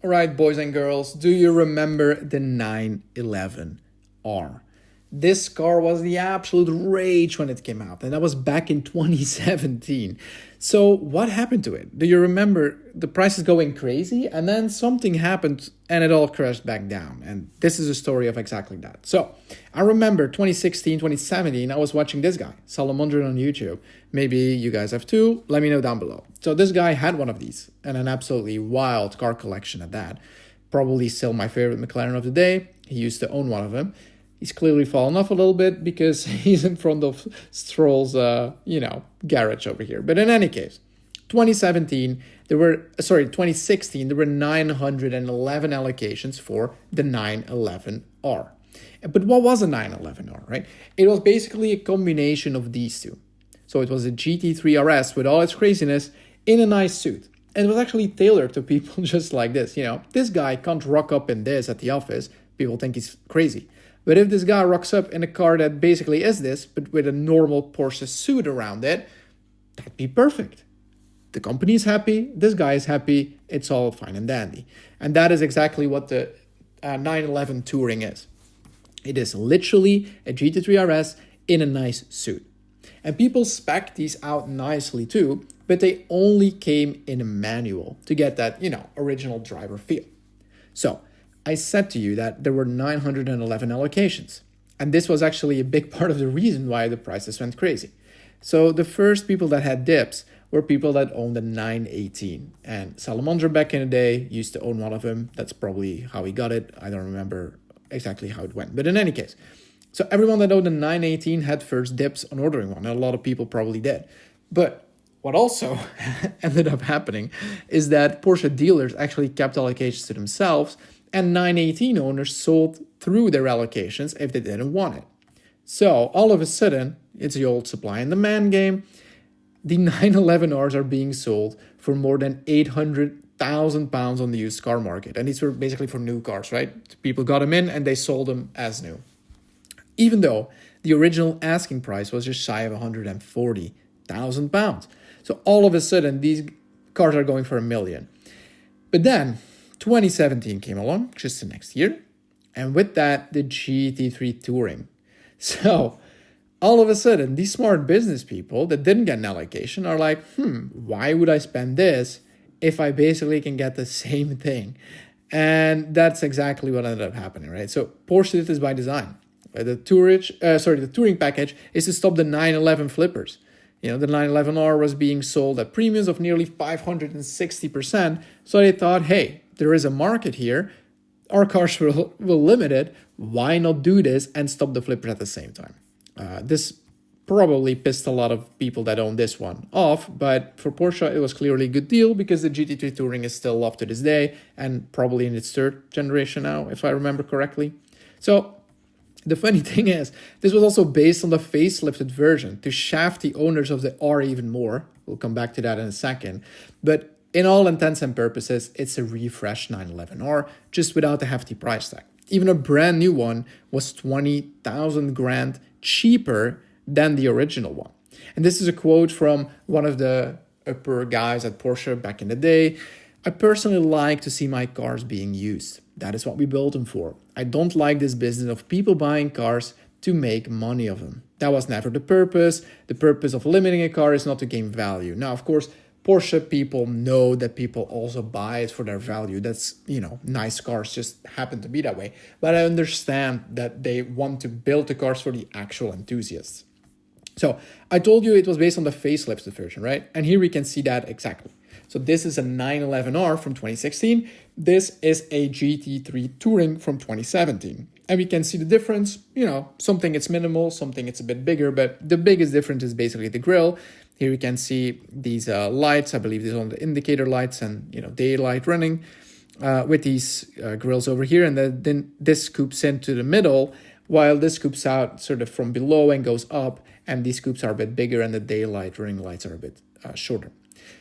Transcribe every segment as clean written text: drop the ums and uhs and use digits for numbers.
All right, boys and girls, do you remember the 911R? This car was the absolute rage when it came out, and that was back in 2017. So, what happened to it? Do you remember the prices going crazy, and then something happened and it all crashed back down? And this is a story of exactly that. So, I remember 2016, 2017, I was watching this guy, Salamandra, on YouTube. Maybe you guys have too. Let me know down below. So, this guy had one of these, and an absolutely wild car collection at that. Probably still my favorite McLaren of the day. He used to own one of them. He's clearly fallen off a little bit because he's in front of Stroll's, garage over here. But in any case, 2016, there were 911 allocations for the 911R. But what was a 911R, right? It was basically a combination of these two. So it was a GT3 RS with all its craziness in a nice suit. And it was actually tailored to people just like this. This guy can't rock up in this at the office. People think he's crazy. But if this guy rocks up in a car that basically is this, but with a normal Porsche suit around it, that'd be perfect. The company is happy, this guy is happy, it's all fine and dandy. And that is exactly what the 911 Touring is. It is literally a GT3 RS in a nice suit. And people spec these out nicely too, but they only came in a manual to get that, original driver feel. So, I said to you that there were 911 allocations. And this was actually a big part of the reason why the prices went crazy. So the first people that had dips were people that owned a 918. And Salamandra back in the day used to own one of them. That's probably how he got it. I don't remember exactly how it went. But in any case, so everyone that owned a 918 had first dips on ordering one. And a lot of people probably did. But what also ended up happening is that Porsche dealers actually kept allocations to themselves, and 918 owners sold through their allocations if they didn't want it. So all of a sudden, it's the old supply and demand game. The 911Rs are being sold for more than £800,000 on the used car market. And these were basically for new cars, right? People got them in and they sold them as new. Even though the original asking price was just shy of £140,000. So all of a sudden, these cars are going for $1 million. But then 2017 came along, just the next year, and with that, the GT3 Touring. So, all of a sudden, these smart business people that didn't get an allocation are like, why would I spend this if I basically can get the same thing? And that's exactly what ended up happening, right? So, Porsche did this by design. The Touring package is to stop the 911 flippers. The 911R was being sold at premiums of nearly 560%. So they thought, hey, there is a market here. Our cars will limit it. Why not do this and stop the flippers at the same time? This probably pissed a lot of people that own this one off. But for Porsche, it was clearly a good deal because the GT3 Touring is still loved to this day and probably in its third generation now, if I remember correctly. So the funny thing is, this was also based on the facelifted version to shaft the owners of the R even more. We'll come back to that in a second. But in all intents and purposes, it's a refreshed 911R, just without the hefty price tag. Even a brand new one was 20,000 grand cheaper than the original one. And this is a quote from one of the upper guys at Porsche back in the day. I personally like to see my cars being used. That is what we built them for. I don't like this business of people buying cars to make money of them. That was never the purpose. The purpose of limiting a car is not to gain value. Now, of course, Porsche people know that people also buy it for their value. That's, nice cars just happen to be that way. But I understand that they want to build the cars for the actual enthusiasts. So I told you it was based on the facelifted version, right? And here we can see that exactly. So this is a 911R from 2016. This is a GT3 Touring from 2017. And we can see the difference, something it's minimal, something it's a bit bigger, but the biggest difference is basically the grille. Here we can see these lights, I believe these are the indicator lights and, daylight running with these grills over here. And then this scoops into the middle, while this scoops out sort of from below and goes up. And these scoops are a bit bigger and the daylight running lights are a bit shorter.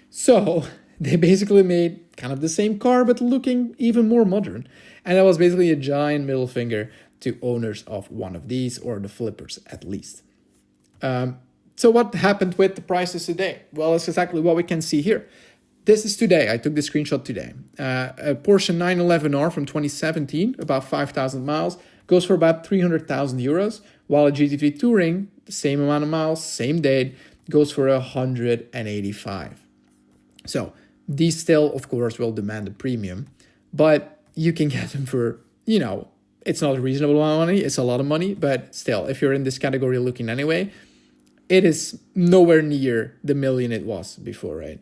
So they basically made kind of the same car, but looking even more modern. And that was basically a giant middle finger to owners of one of these, or the flippers at least. So what happened with the prices today? Well, it's exactly what we can see here. this is today. I took the screenshot today. A Porsche 911R from 2017, about 5,000 miles, goes for about 300,000 euros, while a GT3 Touring, the same amount of miles, same date, goes for 185. So these still, of course, will demand a premium, but you can get them for, it's not a reasonable amount of money. It's a lot of money, but still, if you're in this category looking anyway, it is nowhere near the million it was before, right?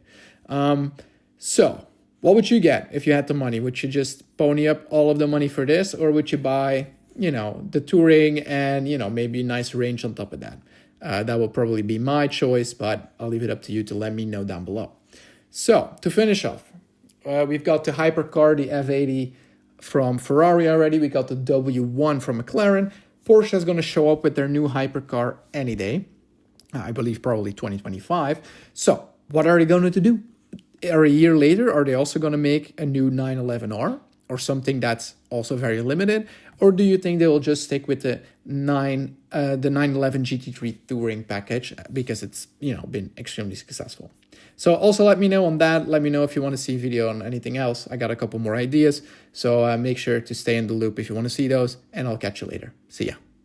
So what would you get if you had the money? Would you just pony up all of the money for this, or would you buy, the Touring and, maybe a nice range on top of that? That will probably be my choice, but I'll leave it up to you to let me know down below. So to finish off, we've got the hypercar, the F80 from Ferrari already. We got the W1 from McLaren. Porsche is going to show up with their new hypercar any day. I believe probably 2025. So what are they going to do? Or a year later, are they also going to make a new 911R or something that's also very limited? Or do you think they will just stick with the 911 GT3 Touring package because it's, been extremely successful? So also let me know on that. Let me know if you want to see a video on anything else. I got a couple more ideas. So make sure to stay in the loop if you want to see those, and I'll catch you later. See ya.